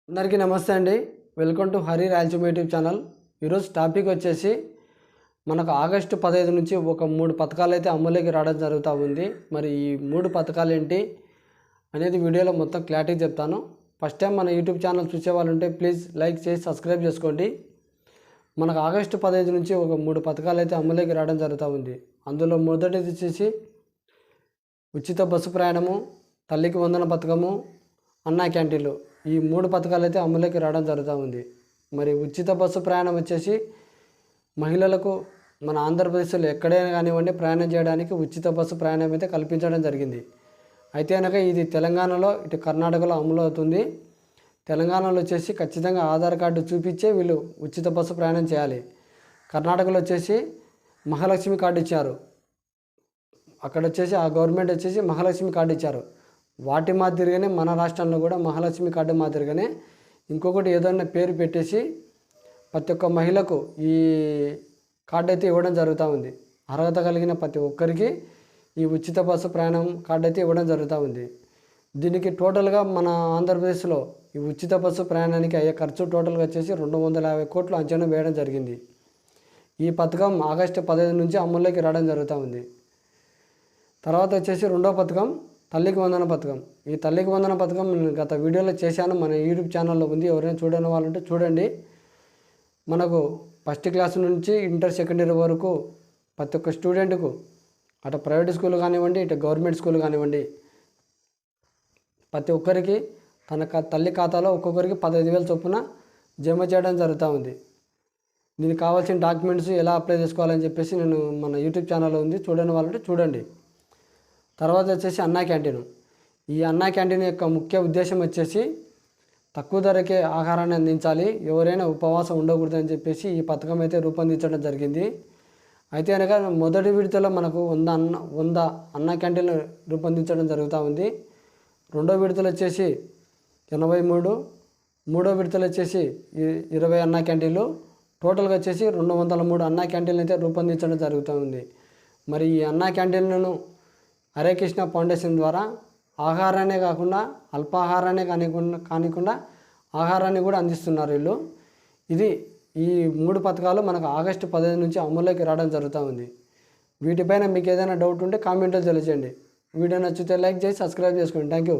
అందరికీ నమస్తే అండి. Welcome to Hari Rayalaseema YouTube channel. ఈరోజు టాపిక్ వచ్చేసి మనకు ఆగస్టు 15 నుంచి ఒక 3 పథకాలు అయితే అమలులోకి రావడం జరుగుతూ ఉంది. మరి ఈ 3 పథకాలు ఏంటి అనేది వీడియోలో మొత్తం క్లారిటీ చెప్తాను. ఫస్ట్ టైం మన యూట్యూబ్ ఛానల్ చూసే వాళ్ళు ఉంటే ప్లీజ్ లైక్ చేసి సబ్స్క్రైబ్ చేసుకోండి. మనకు ఆగస్టు 15 నుంచి ఒక 3 పథకాలు అయితే అమలులోకి రావడం జరుగుతూ ఉంది. అందులో మొదటిది వచ్చేసి ఉచిత బస్సు ప్రయాణము, తల్లికి వందన పథకము, అన్నా క్యాంటీన్లు. ఈ 3 పథకాలు అయితే అమలులోకి రావడం జరుగుతూ ఉంది. మరి ఉచిత బస్సు ప్రయాణం వచ్చేసి మహిళలకు మన ఆంధ్రప్రదేశ్లో ఎక్కడైనా కానివ్వండి ప్రయాణం చేయడానికి ఉచిత బస్సు ప్రయాణం అయితే కల్పించడం జరిగింది. అయితే కనుక ఇది తెలంగాణలో ఇటు కర్ణాటకలో అమలు అవుతుంది. తెలంగాణలో వచ్చేసి ఖచ్చితంగా ఆధార్ కార్డు చూపించే వీళ్ళు ఉచిత బస్సు ప్రయాణం చేయాలి. కర్ణాటకలో వచ్చేసి మహాలక్ష్మి కార్డు ఇచ్చారు. అక్కడ వచ్చేసి ఆ గవర్నమెంట్ వచ్చేసి మహాలక్ష్మి కార్డు ఇచ్చారు. వాటి మాదిరిగానే మన రాష్ట్రంలో కూడా మహాలక్ష్మి కార్డు మాదిరిగానే ఇంకొకటి ఏదైనా పేరు పెట్టేసి ప్రతి ఒక్క మహిళకు ఈ కార్డు అయితే ఇవ్వడం జరుగుతూ ఉంది. అర్హత కలిగిన ప్రతి ఒక్కరికి ఈ ఉచిత బస్సు ప్రయాణం కార్డు అయితే ఇవ్వడం జరుగుతూ ఉంది. దీనికి టోటల్గా మన ఆంధ్రప్రదేశ్లో ఈ ఉచిత బస్సు ప్రయాణానికి అయ్యే ఖర్చు టోటల్గా వచ్చేసి 250 కోట్లు అంచనా వేయడం జరిగింది. ఈ పథకం ఆగస్టు 15 నుంచి అమల్లోకి రావడం జరుగుతూ ఉంది. తర్వాత వచ్చేసి రెండో పథకం తల్లికి వందన పథకం. ఈ తల్లికి వందన పథకం గత వీడియోలో చేశాను, మన యూట్యూబ్ ఛానల్లో ఉంది. ఎవరైనా చూడని వాళ్ళు ఉంటే చూడండి. మనకు ఫస్ట్ క్లాస్ నుంచి ఇంటర్ సెకండరీ వరకు ప్రతి ఒక్క స్టూడెంట్కు అటు ప్రైవేట్ స్కూల్ కానివ్వండి ఇటు గవర్నమెంట్ స్కూల్ కానివ్వండి ప్రతి ఒక్కరికి తన తల్లి ఖాతాలో ఒక్కొక్కరికి 15,000 చొప్పున జమ చేయడం జరుగుతూ ఉంది. దీనికి కావాల్సిన డాక్యుమెంట్స్ ఎలా అప్లై చేసుకోవాలని చెప్పేసి నేను మన యూట్యూబ్ ఛానల్లో ఉంది, చూడని వాళ్ళంటే చూడండి. తర్వాత వచ్చేసి అన్నా క్యాంటీన్. ఈ అన్నా క్యాంటీన్ యొక్క ముఖ్య ఉద్దేశం వచ్చేసి తక్కువ ధరకే ఆహారాన్ని అందించాలి, ఎవరైనా ఉపవాసం ఉండకూడదు అని చెప్పేసి ఈ పథకం అయితే రూపొందించడం జరిగింది. అయితే కనుక మొదటి విడతలో మనకు 100 అన్నా క్యాంటీన్లు రూపొందించడం జరుగుతూ ఉంది. రెండో విడతలు వచ్చేసి 83, మూడో విడతలు వచ్చేసి 20 అన్నా క్యాంటీన్లు, టోటల్గా వచ్చేసి 203 అన్నా క్యాంటీన్లు అయితే రూపొందించడం జరుగుతూ ఉంది. మరి ఈ అన్నా క్యాంటీన్లను హరే కృష్ణ ఫౌండేషన్ ద్వారా ఆహారాన్నే కాకుండా అల్పాహారాన్నే కానికుండా ఆహారాన్ని కూడా అందిస్తున్నారు వీళ్ళు. ఈ 3 పథకాలు మనకు ఆగస్టు 15 నుంచి అమల్లోకి రావడం జరుగుతూ ఉంది. వీటిపైన మీకు ఏదైనా డౌట్ ఉంటే కామెంట్లో తెలియజేయండి. వీడియో నచ్చితే లైక్ చేసి సబ్స్క్రైబ్ చేసుకోండి. Thank you.